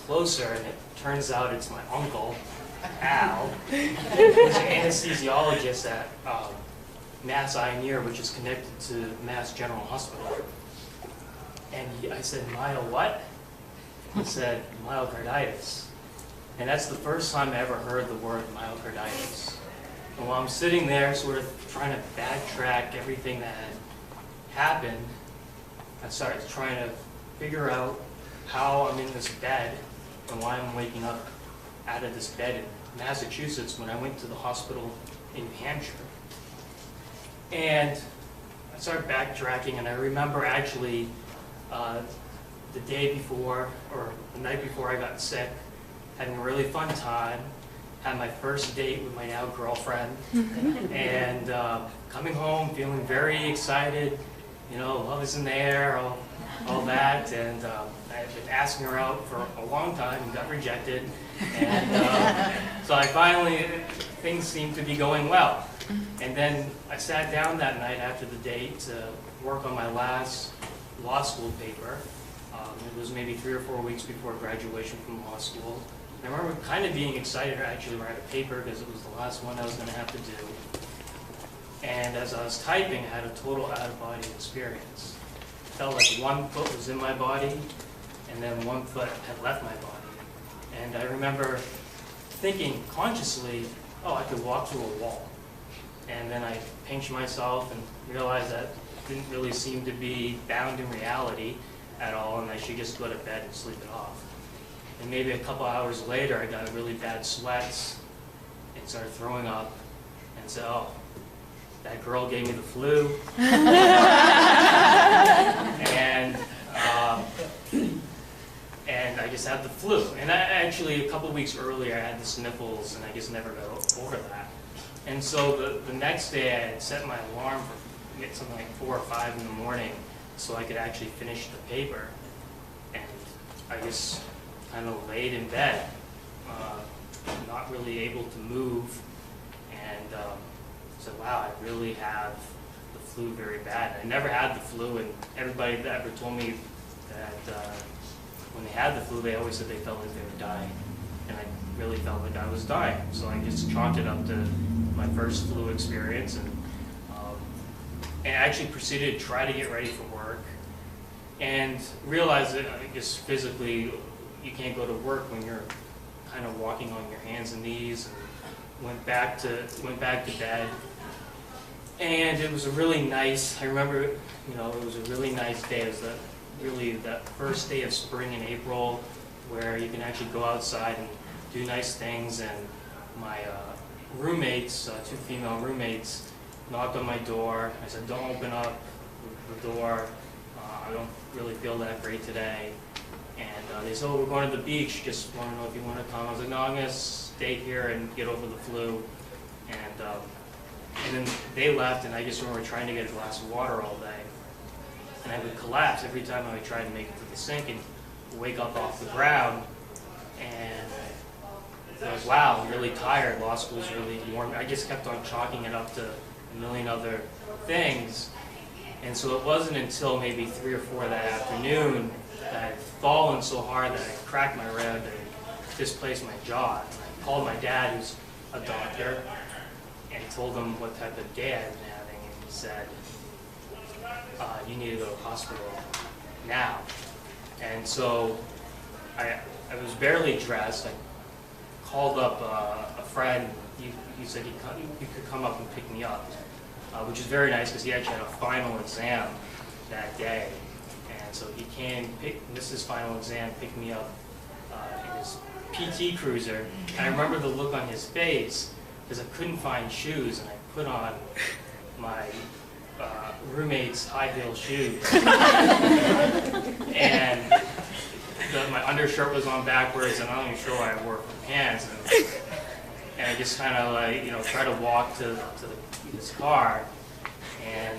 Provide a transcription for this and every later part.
closer, and it turns out it's my uncle, Al, who's an anesthesiologist at Mass Eye and Ear, which is connected to Mass General Hospital. And I said, "Myo what?" He said, "Myocarditis." And that's the first time I ever heard the word myocarditis. And while I'm sitting there sort of trying to backtrack everything that had happened, I started trying to figure out how I'm in this bed and why I'm waking up out of this bed in Massachusetts when I went to the hospital in New Hampshire. And I started backtracking, and I remember actually the day before, or the night before I got sick, having a really fun time, had my first date with my now girlfriend, and coming home feeling very excited, you know, love is in the air, all that, and I've been asking her out for a long time and got rejected, and so I finally, things seemed to be going well. And then I sat down that night after the date to work on my last law school paper. It was maybe 3 or 4 weeks before graduation from law school. And I remember kind of being excited to actually write a paper because it was the last one I was going to have to do. And as I was typing, I had a total out-of-body experience. It felt like one foot was in my body, and then one foot had left my body. And I remember thinking consciously, oh, I could walk through a wall. And then I pinched myself and realized that didn't really seem to be bound in reality at all, and I should just go to bed and sleep it off. And maybe a couple hours later, I got really bad sweats and started throwing up, and said, oh, that girl gave me the flu. and I just had the flu. And actually, a couple weeks earlier, I had the sniffles, and I just never got over that. And so the next day, I had set my alarm for something like 4 or 5 in the morning so I could actually finish the paper. And I just kind of laid in bed, not really able to move, and said, wow, I really have the flu very bad. I never had the flu, and everybody that ever told me that when they had the flu, they always said they felt like they were dying. And I really felt like I was dying. So I just chalked it up to my first flu experience, and I actually proceeded to try to get ready for work, and realized that I guess physically you can't go to work when you're kind of walking on your hands and knees, and went back to bed. And it was a really nice, I remember, you know, it was a really nice day. It was really that first day of spring in April where you can actually go outside and do nice things. And my roommates, 2 female roommates, knocked on my door. I said, don't open up the door. I don't really feel that great today. And they said, oh, we're going to the beach. Just want to know if you want to come. I was like, no, I'm going to stay here and get over the flu. And then they left, and I just remember trying to get a glass of water all day. And I would collapse every time I would try to make it to the sink and wake up off the ground. And I was like, wow, I'm really tired. Law school's really warm. I just kept on chalking it up to a million other things. And so it wasn't until maybe 3 or 4 that afternoon that I had fallen so hard that I cracked my rib and displaced my jaw. And I called my dad, who's a doctor, and told him what type of day I had been having. And he said, you need to go to the hospital now. And so I was barely dressed. I called up a friend. He said he could come up and pick me up, which is very nice because he actually had a final exam that day. And so he came, missed his final exam, picked me up in his PT Cruiser. And I remember the look on his face because I couldn't find shoes, and I put on my roommate's high heel shoes. And my undershirt was on backwards, and I'm not even sure why I wore pants. And I just kind of like, you know, try to walk to his car, and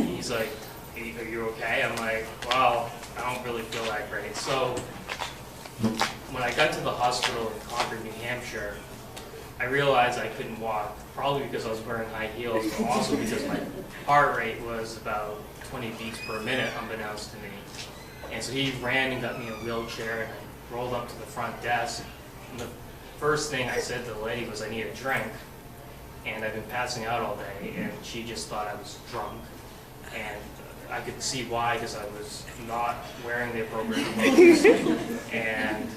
he's like, are you okay? I'm like, well, I don't really feel that great. So when I got to the hospital in Concord, New Hampshire, I realized I couldn't walk, probably because I was wearing high heels, but also because my heart rate was about 20 beats per minute, unbeknownst to me. And so he ran and got me a wheelchair, and I rolled up to the front desk. And the first thing I said to the lady was, I need a drink. And I've been passing out all day, and she just thought I was drunk. And I could see why, because I was not wearing the appropriate clothes, and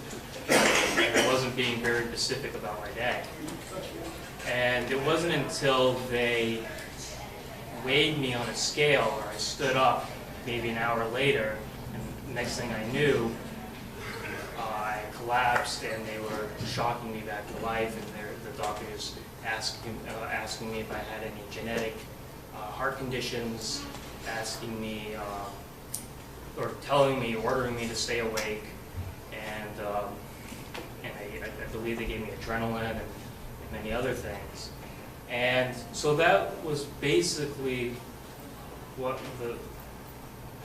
I wasn't being very specific about my day. And it wasn't until they weighed me on a scale, or I stood up maybe an hour later, and the next thing I knew, I collapsed, and they were shocking me back to life, and the doctors asking me if I had any genetic heart conditions, asking me, or telling me, ordering me to stay awake, and I believe they gave me adrenaline and many other things. And so that was basically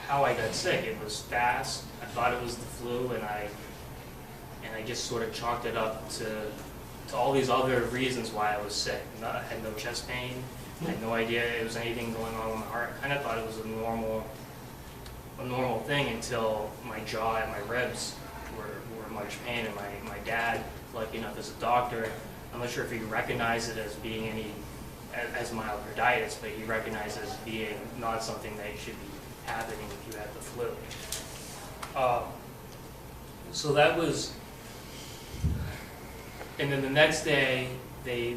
how I got sick. It was fast. I thought it was the flu, and I just sort of chalked it up to all these other reasons why I was sick. I had no chest pain. I had no idea it was anything going on with my heart. I kind of thought it was a normal thing until my jaw and my ribs were in much pain. And my dad, lucky enough as a doctor, I'm not sure if he recognized it as being as myocarditis, but he recognized it as being not something that should be happening if you had the flu. So that was, and then the next day they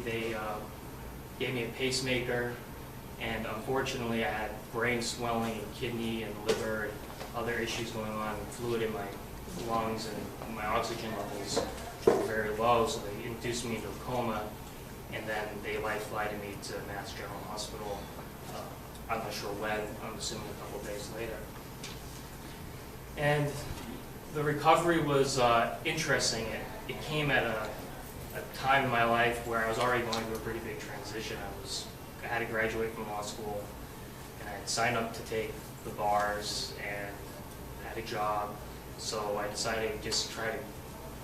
gave me a pacemaker, and unfortunately I had brain swelling and kidney and liver and other issues going on, and fluid in my lungs, and my oxygen levels were very low, so they induced me into a coma, and then they life-flighted me to Mass General Hospital. I'm not sure when, I'm assuming a couple of days later. And the recovery was interesting. It came at a time in my life where I was already going through a pretty big transition. I had to graduate from law school, and I had signed up to take the bars and had a job. So I decided to just try to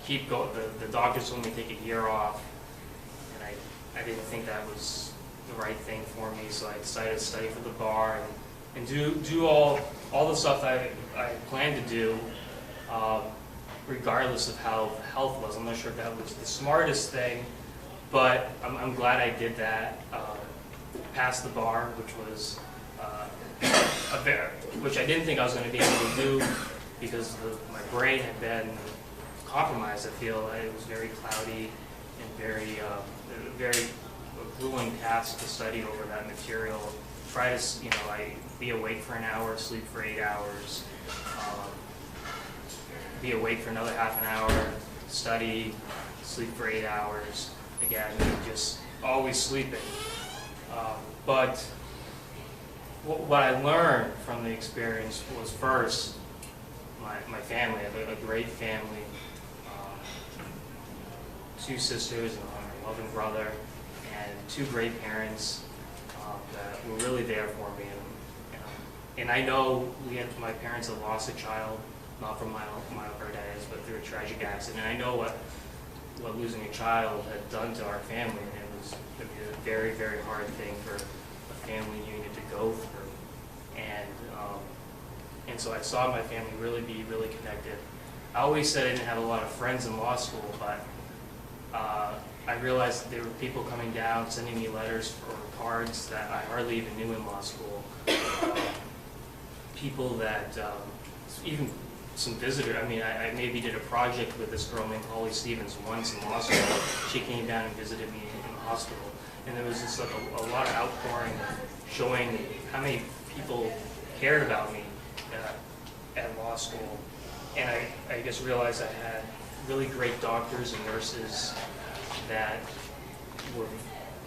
keep going. The doctors told me to take a year off, and I didn't think that was the right thing for me. So I decided to study for the bar and do all the stuff that I planned to do, regardless of how the health was. I'm not sure if that was the smartest thing, but I'm glad I did that. Passed the bar, which was which I didn't think I was going to be able to do because my brain had been compromised. I feel it was very cloudy and very grueling task to study over that material. Try to, I be awake for an hour, sleep for 8 hours, be awake for another half an hour, study, sleep for 8 hours. Again, just always sleeping. But what I learned from the experience was, first, my family. I have a great family, 2 sisters and a loving brother, and 2 great parents that were really there for me. And I know my parents had lost a child, not from myocarditis, but through a tragic accident. And I know what losing a child had done to our family, and it was a very, very hard thing for a family unit to go through. And so I saw my family really be really connected. I always said I didn't have a lot of friends in law school, but I realized there were people coming down, sending me letters or cards that I hardly even knew in law school. People that, even some visitors, I maybe did a project with this girl named Holly Stevens once in law school. She came down and visited me in the hospital. And there was just like a lot of outpouring showing how many people cared about me at law school. And I just realized I had really great doctors and nurses that were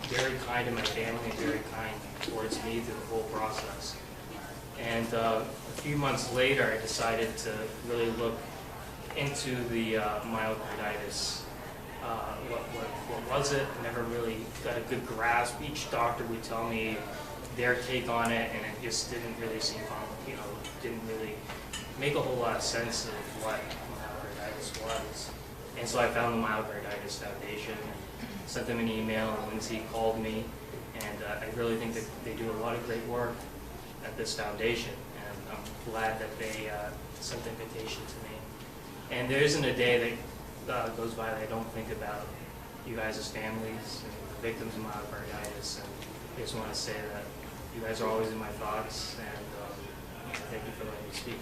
very kind to my family and very kind towards me through the whole process. And a few months later, I decided to really look into the myocarditis. What was it? I never really got a good grasp. Each doctor would tell me their take on it, and it just didn't really seem, didn't really make a whole lot of sense of what myocarditis was. And so I found the Myocarditis Foundation, sent them an email, and Lindsay called me, and I really think that they do a lot of great work at this foundation, and I'm glad that they sent the invitation to me. And there isn't a day that goes by that I don't think about you guys as families and the victims of myocarditis. And I just want to say that you guys are always in my thoughts, and thank you for letting me speak.